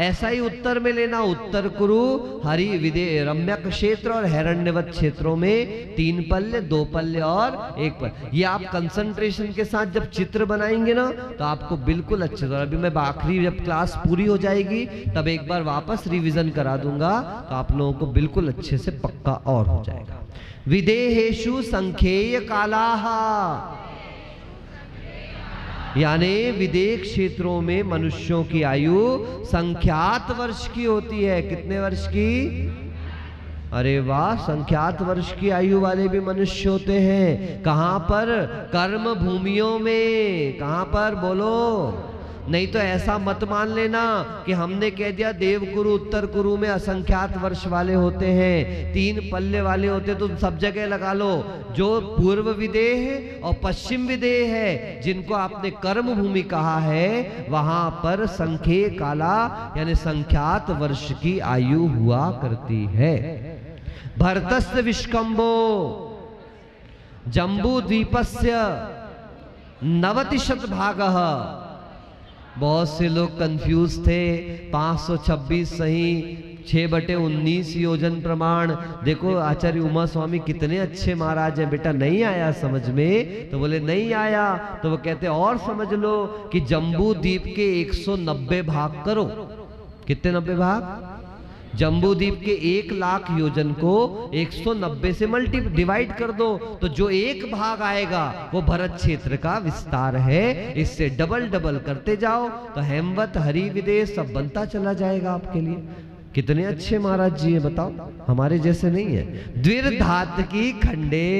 ऐसा ही उत्तर में लेना, उत्तर कुरु, हरि विदे रम्यक क्षेत्र और हिरण्यवत क्षेत्रों में 3 पल्ले, 2 पल्ले और 1 पल्ले। ये आप कंसंट्रेशन के साथ जब चित्र बनाएंगे ना तो आपको बिल्कुल अच्छे से, अभी मैं आखिरी जब क्लास पूरी हो जाएगी तब एक बार वापस रिवीजन करा दूंगा तो आप लोगों को बिल्कुल अच्छे से पक्का और हो जाएगा। विदेहेषु संख्येय कालाः, यानी विदेह क्षेत्रों में मनुष्यों की आयु संख्यात वर्ष की होती है। कितने वर्ष की? अरे वाह, संख्यात वर्ष की आयु वाले भी मनुष्य होते हैं। कहां पर? कर्म भूमियों में। कहां पर? बोलो। नहीं तो ऐसा मत मान लेना कि हमने कह दिया देवकुरु उत्तर कुरु में असंख्यात वर्ष वाले होते हैं, 3 पल्ले वाले होते, तो सब जगह लगा लो। जो पूर्व विदेह और पश्चिम विदेह है, जिनको आपने कर्म भूमि कहा है, वहां पर संख्ये काला यानी संख्यात वर्ष की आयु हुआ करती है। भरतस्य विष्कंभो जम्बू द्वीपस्य 90 भागः। बहुत से लोग कंफ्यूज थे, 526 सही, 6/19 योजन प्रमाण। देखो आचार्य उमा स्वामी कितने अच्छे महाराज हैं। बेटा नहीं आया समझ में? तो बोले नहीं आया। तो वो कहते और समझ लो कि जम्बू द्वीप के 190 भाग करो। कितने 90 भाग? जम्बू द्वीप के 1 लाख योजन को 190 से डिवाइड कर दो, तो जो 1 भाग आएगा वो भरत क्षेत्र का विस्तार है। इससे डबल डबल करते जाओ तो हेमवत हरि विदेह सब बनता चला जाएगा आपके लिए। कितने अच्छे महाराज जी है, बताओ, हमारे जैसे नहीं है। द्विर्धात की खंडे,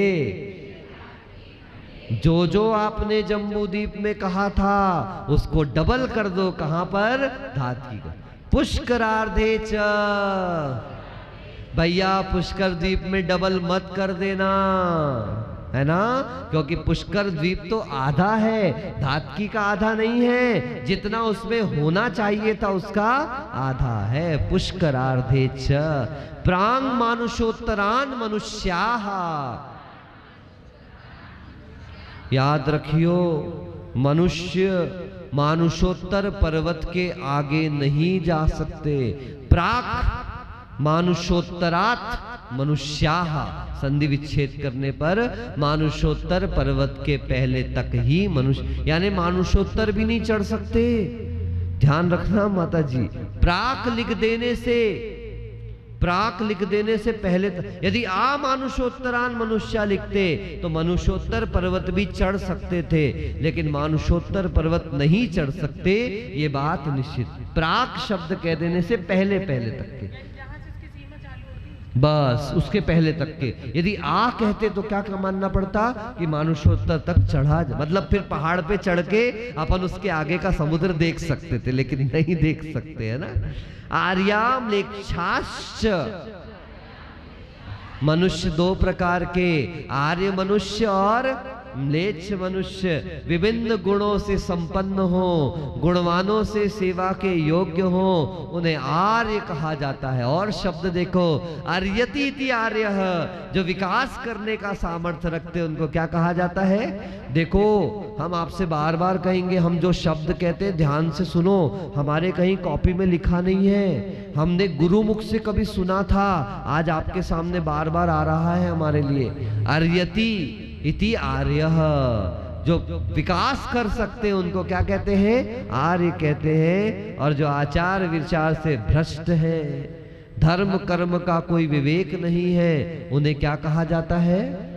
जो जो आपने जम्बू द्वीप में कहा था उसको डबल कर दो। कहां पर? धात की। पुष्करार्धे च, भैया पुष्कर द्वीप में डबल मत कर देना, है ना, क्योंकि पुष्कर द्वीप तो आधा है, धातकी का आधा नहीं है। जितना उसमें होना चाहिए था उसका आधा है। पुष्करार्धे च प्रांग मानुषोत्तरान मनुष्याः। याद रखियो, मनुष्य मानुषोत्तर पर्वत के आगे नहीं जा सकते। प्राक मानुषोत्तरात् मनुष्याः, संधि विच्छेद करने पर मानुषोत्तर पर्वत के पहले तक ही मनुष्य, यानी मानुषोत्तर भी नहीं चढ़ सकते। ध्यान रखना माता जी, प्राक लिख देने से पहले यदि आ मानुषोत्तरान मनुष्य लिखते तो मनुष्योत्तर पर्वत भी चढ़ सकते थे, लेकिन मानुषोत्तर पर्वत नहीं चढ़ सकते, ये बात निश्चित। प्राक शब्द कह देने से पहले तक के, बस उसके पहले तक के। यदि आ कहते तो क्या मानना पड़ता कि मानुषोत्तर तक चढ़ा, मतलब फिर पहाड़ पे चढ़ के अपन उसके आगे का समुद्र देख सकते थे, लेकिन नहीं देख सकते, है ना। आर्याम लेक्षाश्च, मनुष्य 2 प्रकार के, आर्य मनुष्य और म्लेच्छ मनुष्य। विभिन्न गुणों से संपन्न हो, गुणवानों से सेवा के योग्य हो, उन्हें आर्य कहा जाता है। और शब्द देखो, अर्यतीति आर्य, जो विकास करने का सामर्थ्य रखते हैं उनको क्या कहा जाता है? देखो हम आपसे बार बार कहेंगे, हम जो शब्द कहते हैं ध्यान से सुनो, हमारे कहीं कॉपी में लिखा नहीं है, हमने गुरुमुख से कभी सुना था, आज आपके सामने बार बार आ रहा है हमारे लिए। अर्यति इति आर्य, जो विकास कर सकते हैं उनको क्या कहते हैं? आर्य कहते हैं। और जो आचार विचार से भ्रष्ट है, धर्म कर्म का कोई विवेक नहीं है, उन्हें क्या कहा जाता है?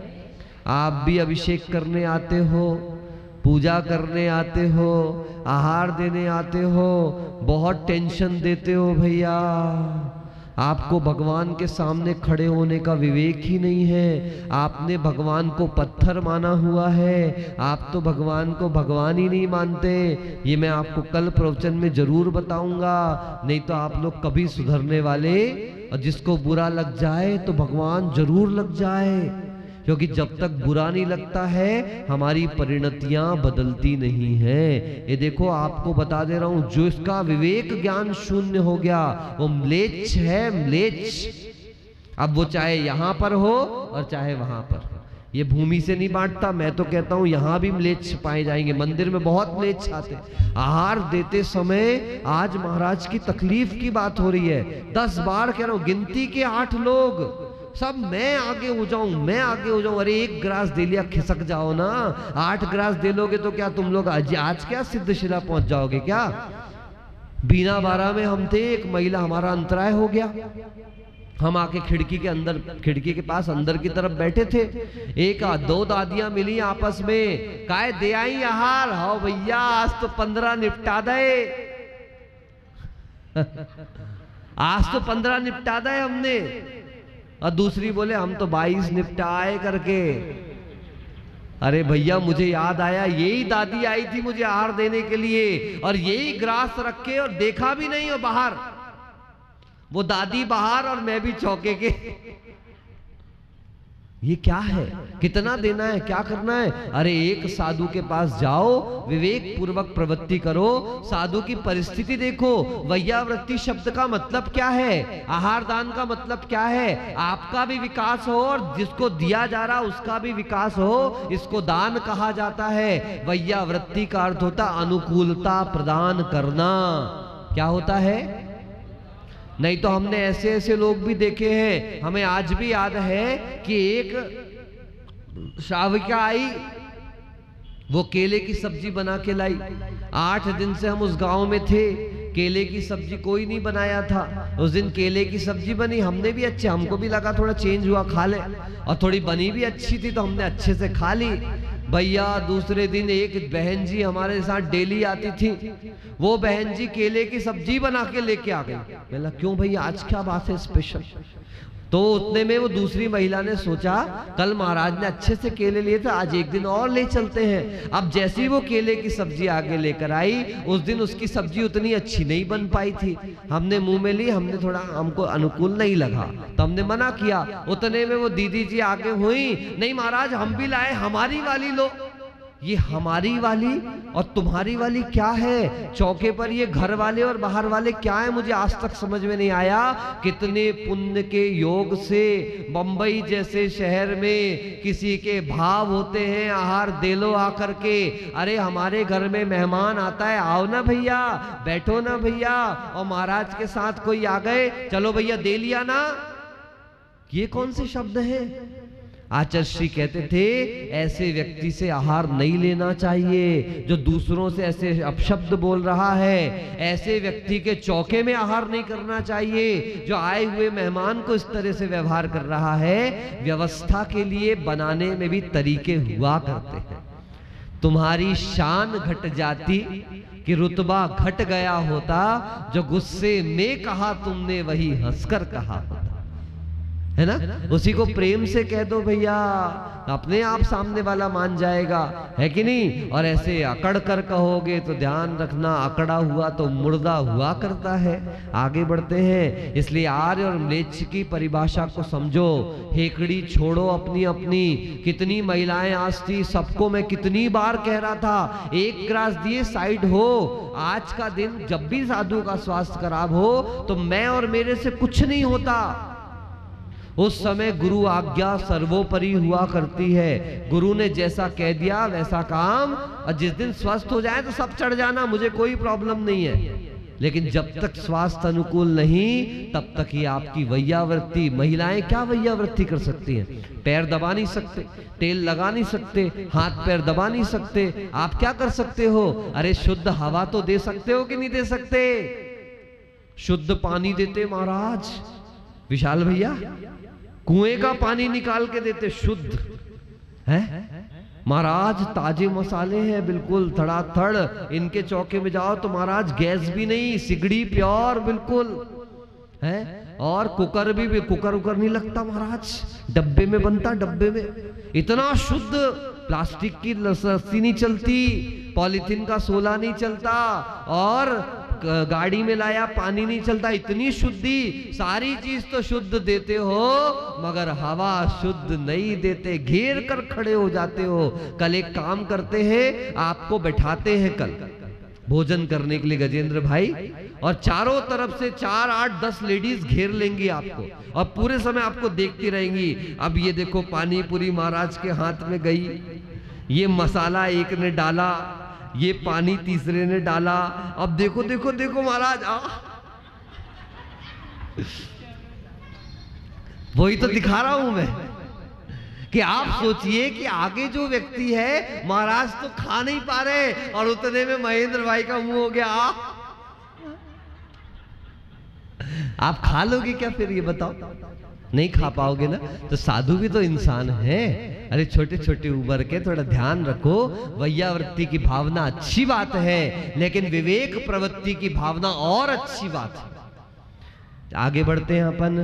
आप भी अभिषेक करने आते हो, पूजा करने आते हो, आहार देने आते हो, बहुत टेंशन देते हो भैया, आपको भगवान के सामने खड़े होने का विवेक ही नहीं है, आपने भगवान को पत्थर माना हुआ है, आप तो भगवान को भगवान ही नहीं मानते। ये मैं आपको कल प्रवचन में जरूर बताऊंगा, नहीं तो आप लोग कभी सुधरने वाले, और जिसको बुरा लग जाए तो भगवान जरूर लग जाए, क्योंकि जब तक बुरा नहीं लगता है हमारी परिणतियां बदलती नहीं है। ये देखो आपको बता दे रहा हूं, जो इसका विवेक ज्ञान शून्य हो गया वो म्लेच्छ है, म्लेच्छ। अब वो चाहे यहां पर हो और चाहे वहां पर, ये भूमि से नहीं बांटता। मैं तो कहता हूं यहां भी म्लेच्छ पाए जाएंगे, मंदिर में बहुत म्लेच्छ आते। आहार देते समय आज महाराज की तकलीफ की बात हो रही है। 10 बार कह रहा हूं, गिनती के 8 लोग, सब मैं आगे हो जाऊं, मैं आगे हो जाऊं। अरे 1 ग्रास दे लिया, खिसक जाओ ना। 8 ग्रास दे लोगे तो क्या तुम लोग आज क्या सिद्धशिला पहुंच जाओगे क्या? बीना बारा में हम थे, एक महिला, हमारा अंतराय हो गया। हम आके खिड़की के अंदर, खिड़की के पास अंदर की तरफ बैठे थे। 1-2 दादियां मिली आपस में, काय दे आई आहार। हाँ भैया आज तो 15 निपटा दे आज तो 15 निपटा दे हमने। और दूसरी बोले हम तो 22 निपटाए करके। अरे भैया मुझे याद आया, यही दादी आई थी मुझे आहार देने के लिए, और यही ग्रास रख के, और देखा भी नहीं, और बाहर वो दादी बाहर और मैं भी चौके के। ये क्या है? कितना देना है, क्या करना है? अरे एक साधु के पास जाओ, विवेक पूर्वक प्रवृत्ति करो, साधु की परिस्थिति देखो। वैयावृत्ति शब्द का मतलब क्या है? आहार दान का मतलब क्या है? आपका भी विकास हो और जिसको दिया जा रहा उसका भी विकास हो, इसको दान कहा जाता है। वैयावृत्ति का अर्थ होता अनुकूलता प्रदान करना। क्या होता है? नहीं तो हमने ऐसे ऐसे लोग भी देखे हैं। हमें आज भी याद है कि एक श्राविका आई, वो केले की सब्जी बना के लाई। 8 दिन से हम उस गांव में थे, केले की सब्जी कोई नहीं बनाया था। उस दिन केले की सब्जी बनी, हमने भी अच्छे, हमको भी लगा थोड़ा चेंज हुआ खा ले, और थोड़ी बनी भी अच्छी थी तो हमने अच्छे से खा ली। भैया दूसरे दिन एक बहन जी हमारे साथ डेली आती थी, वो बहन जी केले की सब्जी बना के लेके आ गई। बोला क्यों भैया आज क्या बात है स्पेशल? तो उतने में वो दूसरी महिला ने सोचा कल महाराज ने अच्छे से केले लिए थे, आज एक दिन और ले चलते हैं। अब जैसे ही वो केले की सब्जी आगे लेकर आई, उस दिन उसकी सब्जी उतनी अच्छी नहीं बन पाई थी। हमने मुंह में ली, हमने थोड़ा, हमको अनुकूल नहीं लगा तो हमने मना किया। उतने में वो दीदी जी आगे हुई, नहीं महाराज हम भी लाए, हमारी वाली लो। ये हमारी वाली और तुम्हारी वाली क्या है? चौके पर ये घर वाले और बाहर वाले क्या है? मुझे आज तक समझ में नहीं आया। कितने पुण्य के योग से बंबई जैसे शहर में किसी के भाव होते हैं, आहार दे लो आकर के। अरे हमारे घर में मेहमान आता है, आओ ना भैया, बैठो ना भैया, और महाराज के साथ कोई आ गए, चलो भैया दे लिया ना। ये कौन से शब्द हैं? आचार्य श्री कहते थे ऐसे व्यक्ति से आहार नहीं लेना चाहिए जो दूसरों से ऐसे अपशब्द बोल रहा है। ऐसे व्यक्ति के चौके में आहार नहीं करना चाहिए जो आए हुए मेहमान को इस तरह से व्यवहार कर रहा है। व्यवस्था के लिए बनाने में भी तरीके हुआ करते हैं। तुम्हारी शान घट जाती कि रुतबा घट गया होता, जो गुस्से में कहा तुमने वही हंसकर कहा होता, है ना? उसी को प्रेम से कह दो भैया, अपने आप सामने वाला मान जाएगा, है कि नहीं? और ऐसे अकड़ कर कहोगे तो ध्यान रखना, अकड़ा हुआ तो मुर्दा हुआ करता है। आगे बढ़ते हैं। इसलिए आर्य और म्लेच्छ की परिभाषा को समझो। हेकड़ी छोड़ो अपनी अपनी। कितनी महिलाएं आज थी, सबको मैं कितनी बार कह रहा था, 1 ग्रास दिए साइड हो। आज का दिन जब भी साधु का स्वास्थ्य खराब हो तो मैं और मेरे से कुछ नहीं होता। उस समय गुरु आज्ञा सर्वोपरि हुआ करती है। गुरु ने जैसा कह दिया वैसा काम, और जिस दिन स्वस्थ हो जाए तो सब चढ़ जाना, मुझे कोई प्रॉब्लम नहीं है। लेकिन जब तक स्वास्थ्य अनुकूल नहीं तब तक ही आपकी वैयावृत्ति। महिलाएं क्या वैयावृत्ति कर सकती हैं? पैर दबा नहीं सकते, तेल लगा नहीं सकते, हाथ पैर दबा नहीं सकते। आप क्या कर सकते हो? अरे शुद्ध हवा तो दे सकते हो कि नहीं दे सकते? शुद्ध पानी देते महाराज विशाल भैया, कुएं का पानी निकाल के देते शुद्ध है महाराज। ताजे मसाले हैं बिल्कुल धड़ाधड़। इनके चौके में जाओ तो महाराज गैस भी नहीं, सिगड़ी प्योर बिल्कुल है। और कुकर भी कुकर उकर नहीं लगता महाराज, डब्बे में बनता, डब्बे में इतना शुद्ध। प्लास्टिक की रस्सी नहीं चलती, पॉलीथीन का सोला नहीं चलता, और गाड़ी में लाया पानी नहीं चलता। इतनी शुद्धि, सारी चीज तो शुद्ध देते हो मगर हवा शुद्ध नहीं देते, घेर कर खड़े हो जाते हो। कल एक काम करते हैं, आपको बैठाते हैं कल भोजन करने के लिए गजेंद्र भाई, और चारों तरफ से 4, 8, 10 लेडीज घेर लेंगी आपको और पूरे समय आपको देखती रहेंगी। अब ये देखो पानी पूरी महाराज के हाथ में गई, ये मसाला एक ने डाला, ये पानी तीसरे ने डाला, अब देखो देखो देखो महाराज वही तो दिखा रहा हूं मैं कि आप सोचिए कि आगे जो व्यक्ति है महाराज तो खा नहीं पा रहे और उतने में महेंद्र भाई का मुंह हो गया। आप खा लोगे क्या फिर, ये बताओ? नहीं खा पाओगे ना। तो साधु भी तो इंसान है। अरे छोटे छोटे उम्र के, थोड़ा ध्यान रखो। वैयावृत्ति की भावना अच्छी बात है, लेकिन विवेक प्रवृत्ति की भावना और अच्छी बात है। आगे बढ़ते हैं अपन।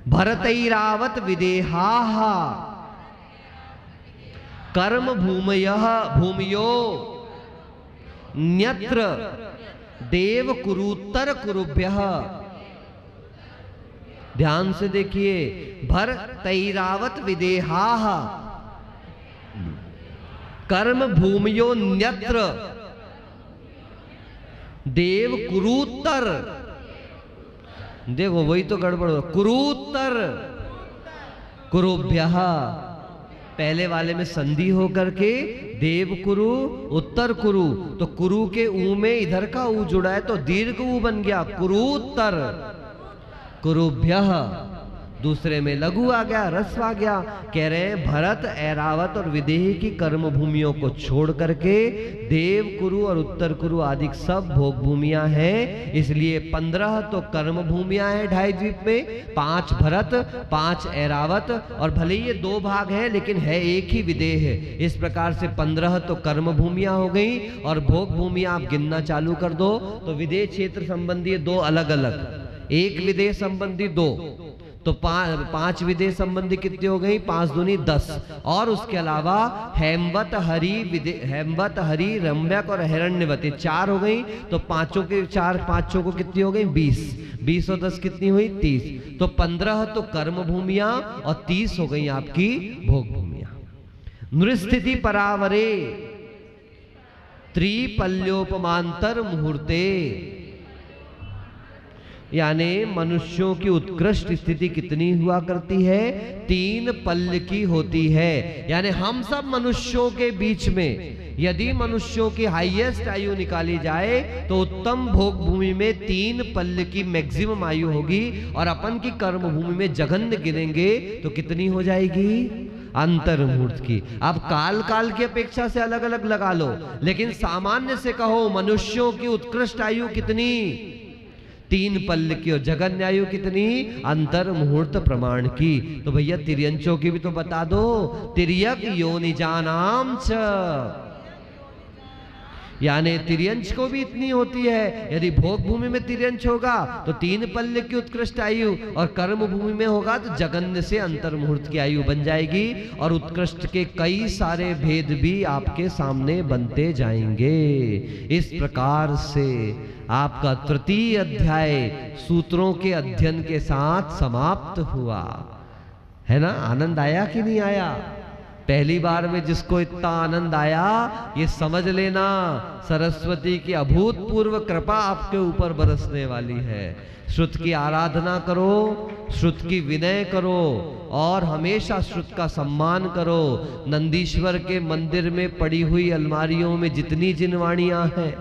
भरतैरावत विदेहाहा कर्म भूमयः भूमियो न्यत्र देव कुरुत्तर कुरुभ्यः। ध्यान से देखिए, भर तैरावत विदेहाहा कर्म भूमियो न्यत्र देव कुरुत्तर। देखो वही तो गड़बड़ हो, कुरुत्तर कुरुभ्यः। पहले वाले में संधि होकर के देव कुरु उत्तर कुरु, तो कुरु के ऊ में इधर का ऊ जुड़ा है तो दीर्घ ऊ बन गया, कुरुत्तर कुरुभ्यः। दूसरे में लघु आ गया, रस्व आ गया। कह रहे हैं भरत, ऐरावत और विदेह की कर्म भूमियों को छोड़ करके देव कुरु और उत्तर कुरु आदि सब भोग भूमियां हैं। इसलिए 15 तो कर्म भूमियां हैं 2.5 द्वीप में, 5 भरत, 5 ऐरावत, और भले ही ये 2 भाग हैं लेकिन है एक ही विदेह है। इस प्रकार से 15 तो कर्म भूमियां हो गई और भोग भूमियां आप गिनना चालू कर दो तो विदेह क्षेत्र संबंधी 2 अलग अलग, एक विदेह संबंधी 2, तो 5 विदेह संबंधी कितनी हो गई? 5 दूनी 10। और उसके अलावा हेमवत हरि रम्यक और हिरण्यवती 4 हो गई, तो 5 के 4 5 को कितनी हो गई? 20। 20 और 10 कितनी हुई? 30। तो 15 तो कर्म भूमियां और 30 हो गई आपकी भोग भूमियां। नृस्थिति परावरे त्रिपल्योपमांतर मुहूर्ते, यानी मनुष्यों की उत्कृष्ट स्थिति कितनी हुआ करती है? 3 पल्ल की होती है। यानी हम सब मनुष्यों के बीच में यदि मनुष्यों की हाईएस्ट आयु निकाली जाए तो उत्तम भोग भूमि में 3 पल्ल की मैक्सिमम आयु होगी, और अपन की कर्म भूमि में जघन्य गिनेंगे तो कितनी हो जाएगी? अंतर मुहूर्त की। अब काल काल की अपेक्षा से अलग अलग लगा लो, लेकिन सामान्य से कहो मनुष्यों की उत्कृष्ट आयु कितनी? 3 पल्ल की, और जगन्य आयु कितनी? अंतर मुहूर्त प्रमाण की। तो भैया तिर्यंचों की भी तो बता दो। तिर्यक योनिजानाम च, यानी तिर्यंच को भी इतनी होती है। यदि भोग भूमि में तिर्यंच होगा तो 3 पल्ल की उत्कृष्ट आयु, और कर्म भूमि में होगा तो जगन्य से अंतर मुहूर्त की आयु बन जाएगी। और उत्कृष्ट के कई सारे भेद भी आपके सामने बनते जाएंगे। इस प्रकार से आपका 3य अध्याय सूत्रों के अध्ययन के साथ समाप्त हुआ है ना। आनंद आया कि नहीं आया? पहली बार में जिसको इतना आनंद आया, ये समझ लेना सरस्वती की अभूतपूर्व कृपा आपके ऊपर बरसने वाली है। श्रुत की आराधना करो, श्रुत की विनय करो, और हमेशा श्रुत का सम्मान करो। नंदीश्वर के मंदिर में पड़ी हुई अलमारियों में जितनी जिनवाणियां हैं,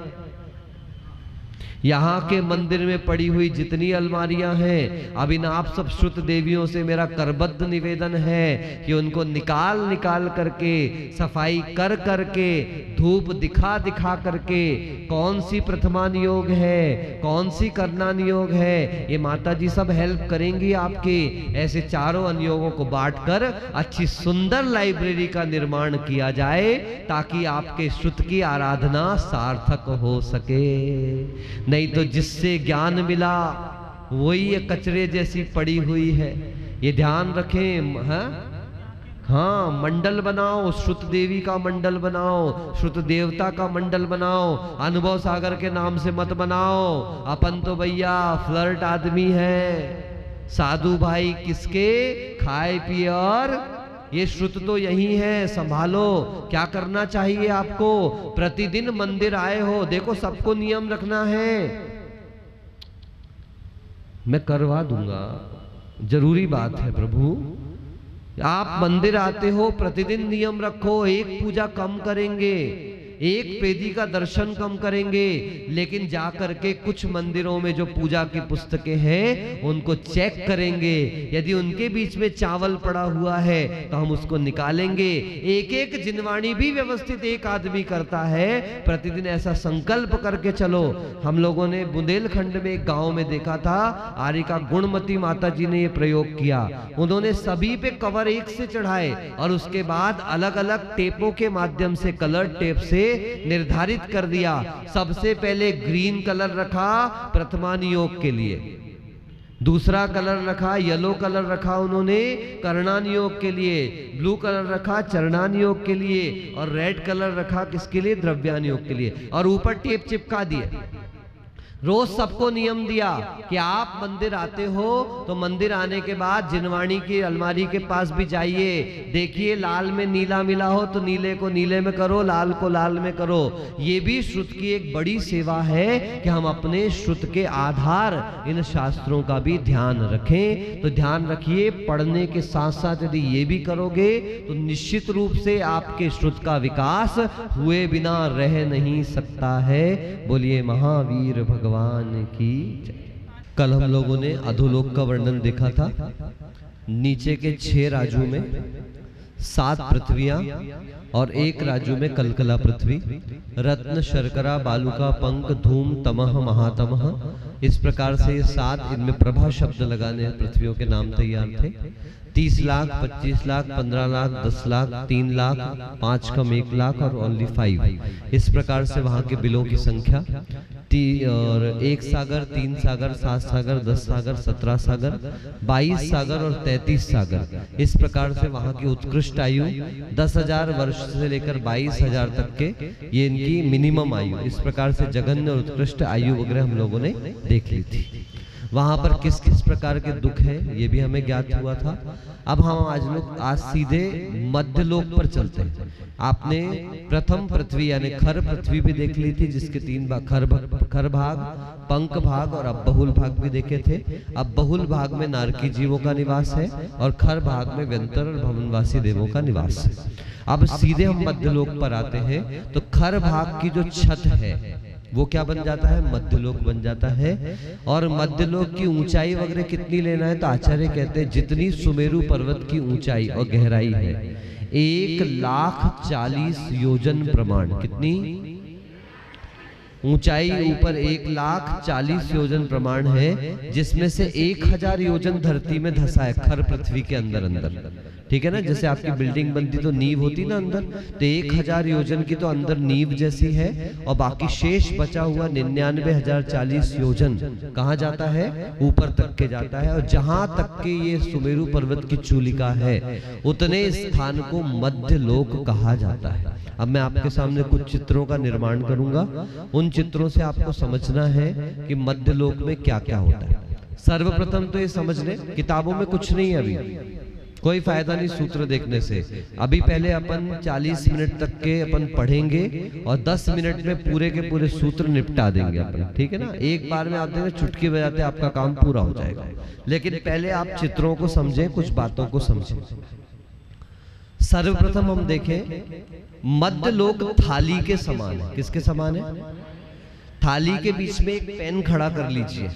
यहाँ के मंदिर में पड़ी हुई जितनी अलमारियां हैं, अब इन आप सब श्रुत देवियों से मेरा करबद्ध निवेदन है कि उनको निकाल निकाल करके, सफाई कर करके, धूप दिखा दिखा करके, कौन सी प्रथमा नियोग है, कौन सी करना नियोग है, ये माता जी सब हेल्प करेंगी आपके। ऐसे चारों अनुयोगों को बांटकर अच्छी सुंदर लाइब्रेरी का निर्माण किया जाए, ताकि आपके श्रुत की आराधना सार्थक हो सके। नहीं तो जिससे ज्ञान मिला वही ये कचरे जैसी पड़ी हुई है, ये ध्यान रखें। हाँ, मंडल बनाओ, श्रुत देवी का मंडल बनाओ, श्रुत देवता का मंडल बनाओ, अनुभव सागर के नाम से मत बनाओ। अपन तो भैया फ्लर्ट आदमी है, साधु भाई किसके? खाए पिए, और ये श्रुत तो यही है, संभालो। क्या करना चाहिए आपको? प्रतिदिन मंदिर आए हो, देखो सबको नियम रखना है। मैं करवा दूंगा, जरूरी बात है प्रभु। आप मंदिर आते हो, प्रतिदिन नियम रखो, एक पूजा कम करेंगे, एक पेदी का दर्शन कम करेंगे, लेकिन जाकर के कुछ मंदिरों में जो पूजा की पुस्तकें हैं उनको चेक करेंगे। यदि उनके बीच में चावल पड़ा हुआ है तो हम उसको निकालेंगे। एक एक जिनवाणी भी व्यवस्थित एक आदमी करता है। प्रतिदिन ऐसा संकल्प करके चलो। हम लोगों ने बुंदेलखंड में एक गांव में देखा था, आरिका गुणमती माता जी ने ये प्रयोग किया। उन्होंने सभी पे कवर एक से चढ़ाए और उसके बाद अलग अलग टेपों के माध्यम से, कलर टेप से निर्धारित कर दिया। सबसे पहले ग्रीन कलर रखा प्रथमान योग के लिए, दूसरा कलर रखा येलो कलर रखा उन्होंने करणान योग के लिए, ब्लू कलर रखा चरणान योग के लिए, और रेड कलर रखा किसके लिए? द्रव्यान योग के लिए। और ऊपर टेप चिपका दिए। रोज सबको नियम दिया कि आप मंदिर आते हो तो मंदिर आने के बाद जिनवाणी की अलमारी के पास भी जाइए, देखिए लाल में नीला मिला हो तो नीले को नीले में करो, लाल को लाल में करो। ये भी श्रुत की एक बड़ी सेवा है कि हम अपने श्रुत के आधार इन शास्त्रों का भी ध्यान रखें। तो ध्यान रखिए, पढ़ने के साथ साथ यदि ये भी करोगे तो निश्चित रूप से आपके श्रुत का विकास हुए बिना रह नहीं सकता है। बोलिए महावीर भगवान की जय। कल हम लोगों ने अधोलोक का वर्णन देखा था। नीचे के 6 राजू में 7 पृथ्वियां और 1 राजू में कलकला पृथ्वी, रत्न शर्करा बालुका पंक धूम तमह महातमह, इस प्रकार से 7 इनमें प्रभा शब्द लगाने पृथ्वियों के नाम तैयार थे। 30 लाख, 25 लाख, 15 लाख, 10 लाख, 3 लाख, 5 कम 1 लाख और ओनली 5। इस प्रकार से वहां के बिलों की संख्या और 1 सागर, 3 सागर, 7 सागर, 10 सागर, 17 सागर, 22 सागर और 33 सागर। इस प्रकार से वहां की उत्कृष्ट आयु 10,000 वर्ष से लेकर 22,000 तक के, ये इनकी मिनिमम आयु। इस प्रकार से जघन्य और उत्कृष्ट आयु वगैरह हम लोगों ने देख ली थी। वहां पर किस किस प्रकार के दुख है ये भी हमें ज्ञात हुआ था। अब हम आज सीधे मध्यलोक पर चलते हैं। आपने प्रथम पृथ्वी यानी खर पृथ्वी भी देख ली थी, जिसके 3 भाग, खर भाग, पंक भाग और अब बहुल भाग भी देखे थे। अब बहुल भाग में नारकी जीवों का निवास है और खर भाग में व्यंतर और भवनवासी देवों का निवास है। अब सीधे हम मध्यलोक पर आते हैं तो खर भाग की जो छत है वो क्या बन जाता है? मध्यलोक बन जाता है। और मध्यलोक की ऊंचाई वगैरह कितनी लेना है तो आचार्य कहते हैं जितनी सुमेरु पर्वत की ऊंचाई और गहराई है 1,40,000 योजन प्रमाण। कितनी ऊंचाई? ऊपर 1,40,000 योजन प्रमाण है, जिसमें से 1,000 योजन धरती में धसा है, खर पृथ्वी के अंदर अंदर। ठीक है ना, जैसे आपकी बिल्डिंग बनती तो नींव होती ना अंदर, तो 1,000 योजन की तो अंदर नींव जैसी है और बाकी शेष बचा हुआ 99,040 योजन कहाँ जाता है? ऊपर तक के जाता है। और जहां तक के ये सुमेरु पर्वत की चूलिका है उतने स्थान को मध्यलोक कहा जाता है। अब मैं आपके सामने कुछ चित्रों का निर्माण करूंगा, उन चित्रों से आपको समझना है कि मध्यलोक में क्या क्या होता है। सर्वप्रथम तो ये समझ ले, किताबों में कुछ नहीं है, अभी कोई फायदा नहीं सूत्र देखने से। अभी पहले अपन 40 मिनट तक के अपन पढ़ेंगे और 10 मिनट में पूरे के पूरे सूत्र निपटा देंगे अपन। ठीक है ना, एक बार में आप देखें चुटकी बजाते आपका काम पूरा हो जाएगा। लेकिन पहले आप चित्रों को समझें, कुछ बातों को समझें। सर्वप्रथम हम देखें मध्यलोक थाली के समान है। किसके समान है? थाली के बीच में एक पेन खड़ा कर लीजिए।